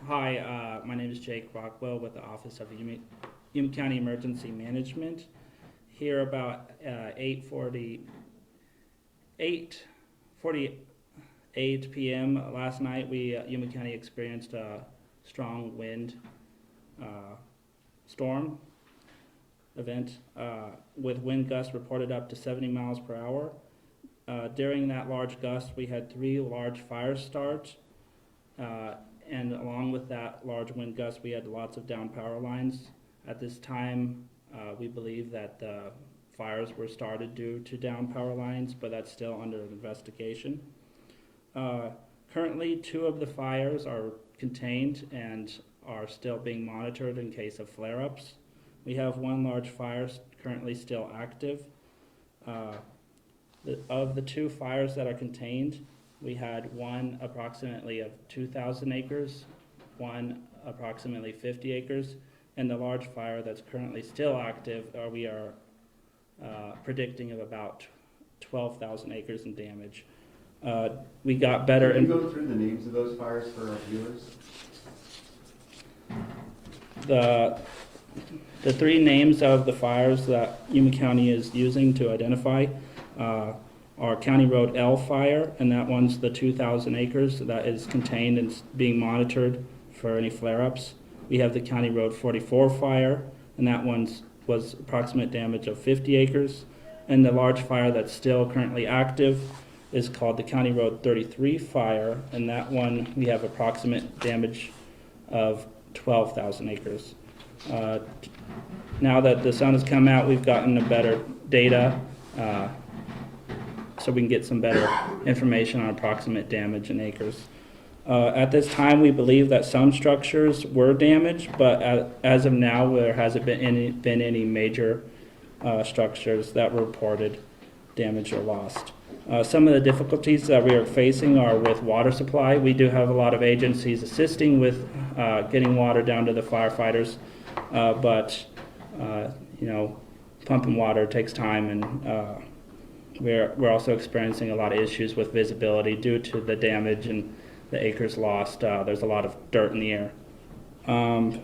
Hi, my name is Jake Rockwell with the Office of Yuma County Emergency Management. Here about 8:48 p.m. last night, Yuma County experienced a strong wind storm event with wind gusts reported up to 70 miles per hour. During that large gust, we had 3 large fires start. And along with that large wind gust, we had lots of down power lines. At this time, we believe that the fires were started due to down power lines, but that's still under investigation. Currently, 2 of the fires are contained and are still being monitored in case of flare-ups. We have 1 large fire currently still active. Of the 2 fires that are contained, we had one approximately of 2,000 acres, one approximately 50 acres, and the large fire that's currently still active, we are predicting of about 12,000 acres in damage. We got better. Can you go through the names of those fires for our viewers? The 3 names of the fires that Yuma County is using to identify our County Road L fire, and that one's the 2,000 acres that is contained and being monitored for any flare-ups. We have the County Road 44 fire, and that was approximate damage of 50 acres. And the large fire that's still currently active is called the County Road 33 fire, and that one we have approximate damage of 12,000 acres. Now that the sun has come out, we've gotten a better data, so we can get some better information on approximate damage in acres. At this time, we believe that some structures were damaged, but as of now, there hasn't been any major structures that were reported damaged or lost. Some of the difficulties that we are facing are with water supply. We do have a lot of agencies assisting with getting water down to the firefighters, but pumping water takes time, and we're also experiencing a lot of issues with visibility due to the damage and the acres lost. There's a lot of dirt in the air. And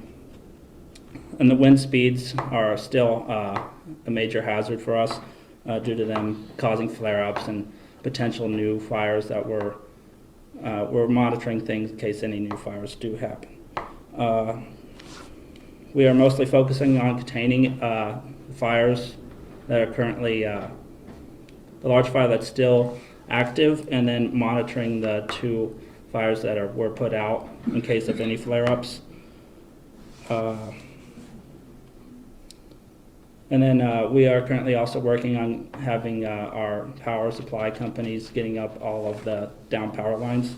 the wind speeds are still a major hazard for us due to them causing flare-ups and potential new fires that we're monitoring things in case any new fires do happen. We are mostly focusing on containing fires that are currently the large fire that's still active, and then monitoring the 2 fires that were put out in case of any flare-ups. And then we are currently also working on having our power supply companies getting up all of the down power lines.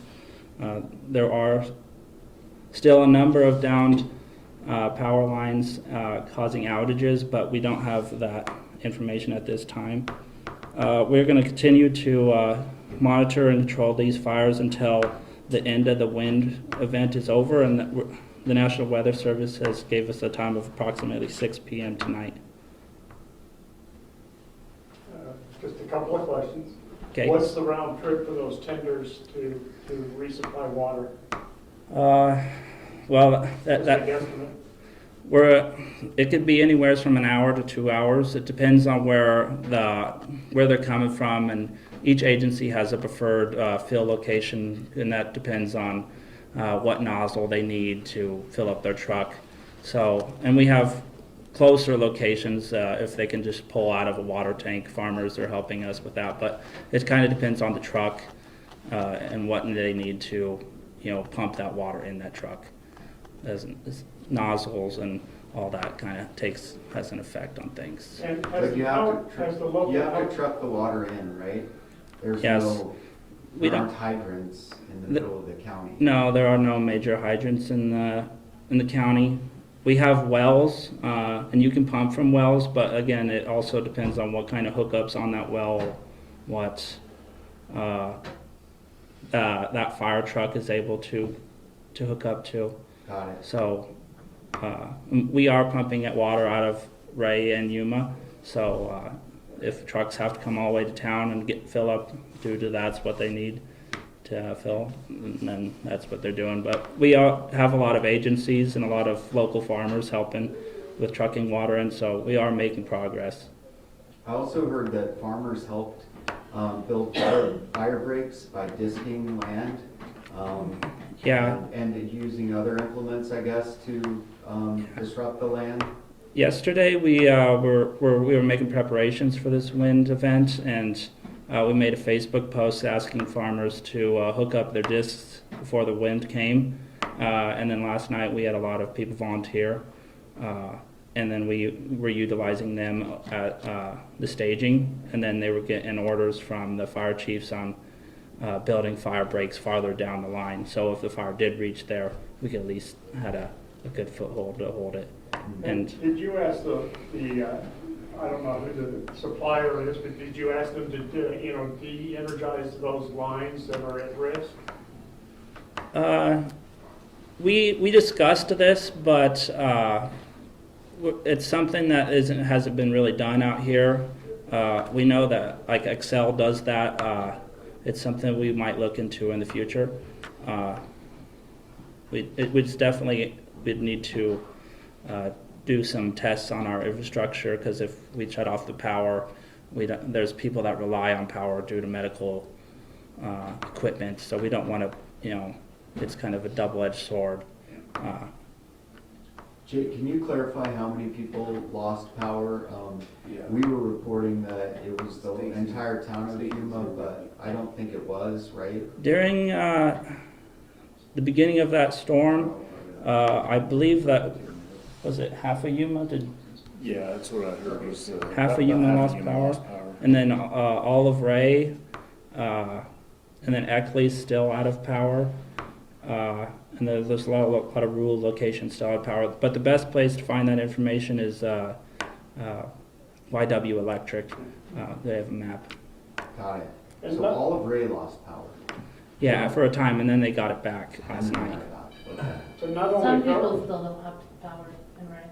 There are still a number of downed power lines causing outages, but we don't have that information at this time. We're going to continue to monitor and control these fires until the end of the wind event is over, and the National Weather Service has gave us a time of approximately 6 p.m. tonight. Just a couple of questions. Okay. What's the round trip for those tenders to resupply water? Well, Guesstimate? it could be anywhere from an hour to 2 hours. It depends on where they're coming from, and each agency has a preferred fill location, and that depends on what nozzle they need to fill up their truck. So, and we have closer locations if they can just pull out of a water tank. Farmers are helping us with that, but it kind of depends on the truck and what they need to, pump that water in that truck. As nozzles and all that kind of has an effect on things. And But you have to truck the water in, right? There's Yes. there aren't hydrants in the middle of the county. No, there are no major hydrants in the county. We have wells, and you can pump from wells, but again, it also depends on what kind of hookups on that well, what that fire truck is able to hook up to. Got it. So we are pumping water out of Ray and Yuma, so if trucks have to come all the way to town and fill up due to that's what they need to fill, and then that's what they're doing. But we all have a lot of agencies and a lot of local farmers helping with trucking water, and so we are making progress. I also heard that farmers helped build fire breaks by disking land. Yeah. And using other implements, I guess, to disrupt the land. Yesterday, we were making preparations for this wind event, and we made a Facebook post asking farmers to hook up their discs before the wind came. And then last night, we had a lot of people volunteer, and then we were utilizing them at the staging, and then they were getting orders from the fire chiefs on building fire breaks farther down the line. So if the fire did reach there, we could at least had a good foothold to hold it. And did you ask the I don't know who the supplier is, but did you ask them to de-energize those lines that are at risk? we discussed this, but it's something that hasn't been really done out here. We know that like Excel does that. It's something we might look into in the future. We'd need to do some tests on our infrastructure, because if we shut off the power, there's people that rely on power due to medical equipment, so we don't want to, it's kind of a double-edged sword. Jake, can you clarify how many people lost power? We were reporting that it was the entire town of Yuma, but I don't think it was, right? During the beginning of that storm, I believe that, was it half of Yuma? Yeah, that's what I heard. Was, half of Yuma lost power, and then all of Ray, and then Eckley's still out of power. And there's a lot of rural locations still out of power. But the best place to find that information is YW Electric. They have a map. Got it. So all of Ray lost power. Yeah, for a time, and then they got it back last night. Okay. So not Some only people still don't have power, and right.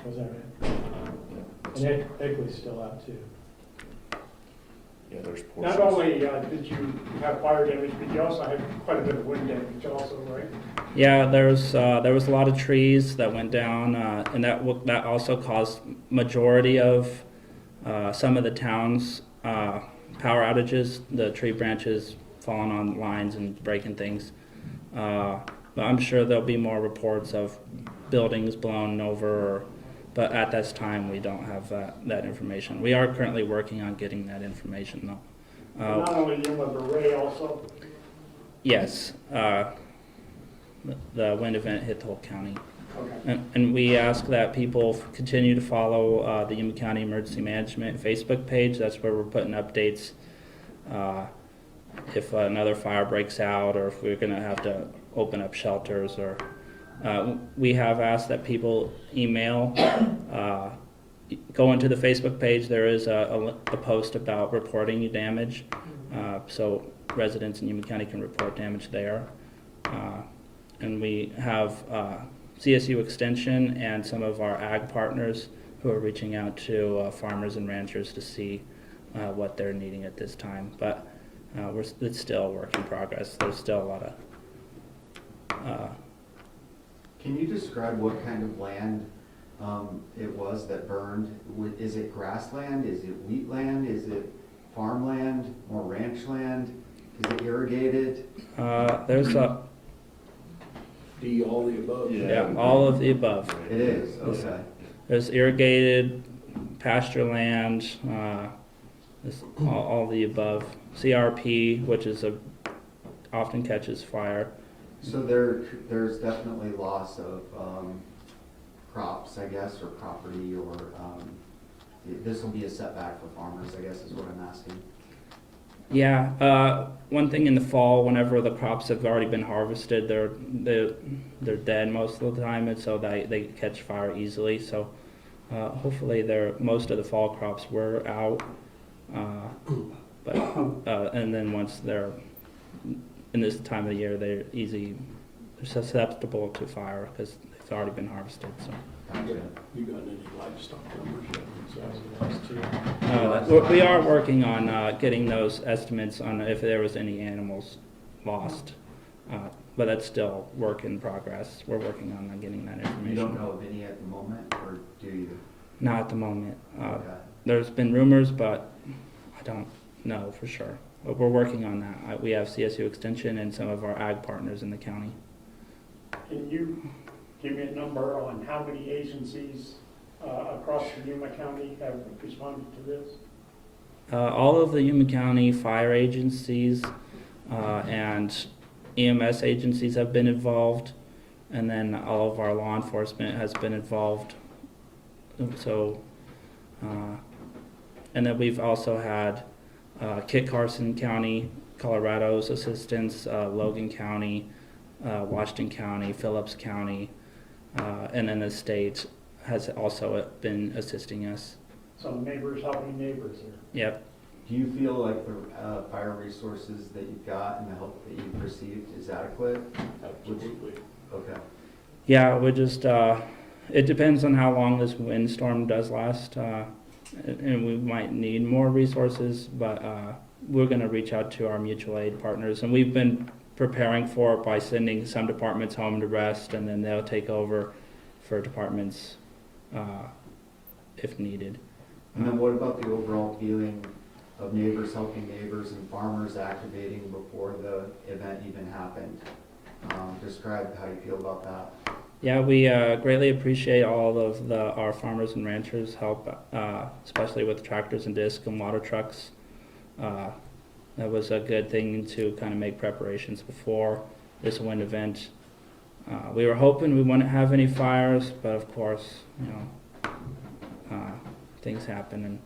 Was that right? And Egley's still out too. Yeah, there's portions. not only did you have fire damage, but you also had quite a bit of wind damage also, right? Yeah, there was a lot of trees that went down, and that also caused majority of some of the town's power outages. The tree branches falling on lines and breaking things. But I'm sure there'll be more reports of buildings blown over, but at this time we don't have that information. We are currently working on getting that information though. Not only Yuma, but Ray also. Yes, the wind event hit the whole county. Okay. And we ask that people continue to follow the Yuma County Emergency Management Facebook page. That's where we're putting updates if another fire breaks out, or if we're going to have to open up shelters, or we have asked that people email, go into the Facebook page. There is a post about reporting damage, so residents in Yuma County can report damage there. And we have CSU Extension and some of our ag partners who are reaching out to farmers and ranchers to see what they're needing at this time. But it's still a work in progress. There's still a lot of... Can you describe what kind of land it was that burned? Is it grassland? Is it wheat land? Is it farmland? More ranch land? Is it irrigated? There's a... D, all the above. Yeah, all of the above. It is, okay. There's irrigated, pasture land, all the above. CRP, which is often catches fire. So there's definitely loss of crops, I guess, or property, or this will be a setback for farmers, I guess is what I'm asking. Yeah, one thing in the fall, whenever the crops have already been harvested, they're dead most of the time, and so they catch fire easily. So hopefully most of the fall crops were out, but and then once they're in this time of the year, they're susceptible to fire because they it's already been harvested, so. Gotcha. You got any livestock numbers yet? We are working on getting those estimates on if there was any animals lost, but that's still work in progress. We're working on getting that information. You don't know of any at the moment, or do you? Not at the moment. Okay. There's been rumors, but I don't know for sure. But we're working on that. We have CSU Extension and some of our ag partners in the county. Can you give me a number on how many agencies across the Yuma County have responded to this? All of the Yuma County fire agencies and EMS agencies have been involved, and then all of our law enforcement has been involved. So, and then we've also had Kit Carson County, Colorado's assistance, Logan County, Washington County, Phillips County, and then the state has also been assisting us. So neighbors helping neighbors here. Yep. Do you feel like the fire resources that you've got and the help that you've received is adequate? Absolutely. Okay. Yeah, we just, it depends on how long this windstorm does last, and we might need more resources, but we're going to reach out to our mutual aid partners, and we've been preparing for it by sending some departments home to rest, and then they'll take over for departments if needed. And then what about the overall feeling of neighbors helping neighbors and farmers activating before the event even happened? Describe how you feel about that. Yeah, we greatly appreciate all of our farmers and ranchers' help, especially with tractors and disc and water trucks. That was a good thing to kind of make preparations before this wind event. We were hoping we wouldn't have any fires, but of course, you know, things happen,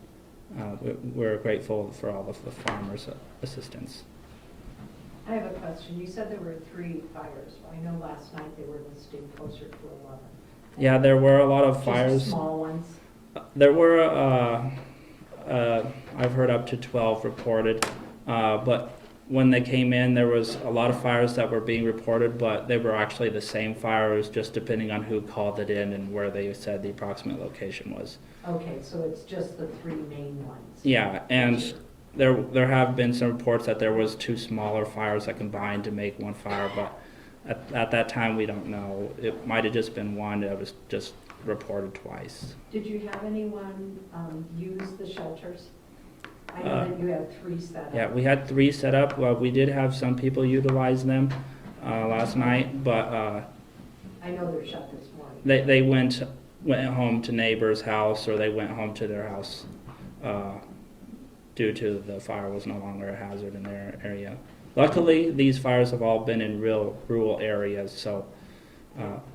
and we're grateful for all of the farmers' assistance. I have a question. You said there were 3 fires. I know last night they were listed closer to 11. Yeah, there were a lot of fires. Just small ones? There were, I've heard up to 12 reported, but when they came in, there was a lot of fires that were being reported, but they were actually the same fires, just depending on who called it in and where they said the approximate location was. Okay, so it's just the 3 main ones? Yeah, and there have been some reports that there was 2 smaller fires that combined to make 1 fire, but at that time, we don't know. It might have just been one that was just reported twice. Did you have anyone use the shelters? I know that you have 3 set up. Yeah, we had 3 set up. Well, we did have some people utilize them last night, but I know they're shut this morning. they went home to neighbor's house, or they went home to their house due to the fire was no longer a hazard in their area. Luckily, these fires have all been in real rural areas, so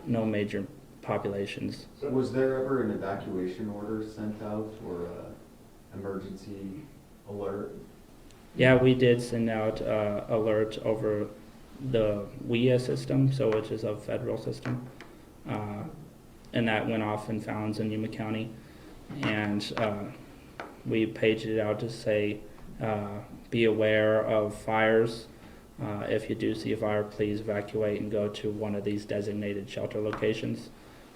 no major populations. So was there ever an evacuation order sent out or an emergency alert? Yeah, we did send out alert over the WIA system, so which is a federal system, and that went off in Fallons in Yuma County, and we paged it out to say, be aware of fires. If you do see a fire, please evacuate and go to one of these designated shelter locations.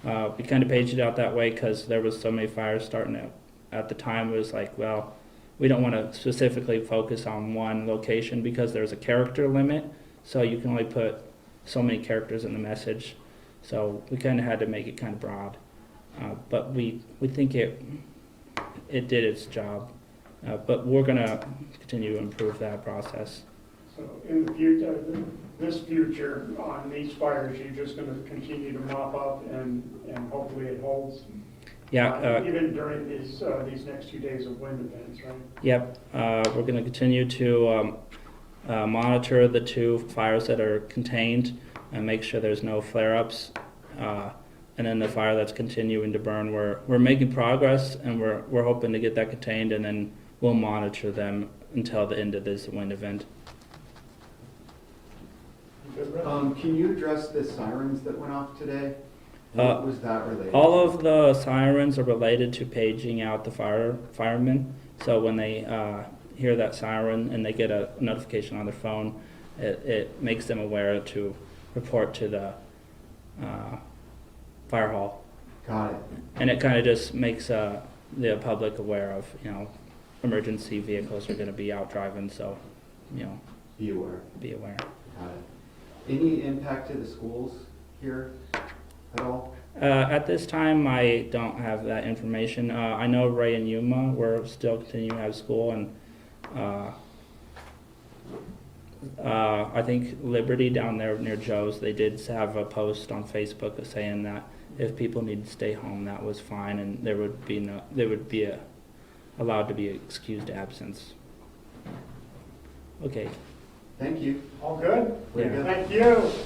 We kind of paged it out that way because there was so many fires starting at the time. It was like, well, we don't want to specifically focus on one location because there's a character limit, so you can only put so many characters in the message. So we kind of had to make it kind of broad, but we think it did its job. But we're going to continue to improve that process. So in the future, this future on these fires, you're just going to continue to mop up and hopefully it holds? Yeah. Even during these next 2 days of wind events, right? Yep. We're going to continue to monitor the 2 fires that are contained and make sure there's no flare-ups. And then the fire that's continuing to burn, we're making progress, and we're hoping to get that contained, and then we'll monitor them until the end of this wind event. Can you address the sirens that went off today? What was that related All to? of the sirens are related to paging out the firemen. So when they hear that siren and they get a notification on their phone, it makes them aware to report to fire hall. Got it. And it kind of just makes the public aware of, emergency vehicles are going to be out driving, so, Be aware. be aware. Got it. Any impact to the schools here at all? At this time, I don't have that information. I know Ray and Yuma, we're still continuing to have school, and I think Liberty down there near Joe's, they did have a post on Facebook saying that if people need to stay home, that was fine, and there would be allowed to be excused absence. Okay. Thank you. All good? Very Yeah. good. Thank you.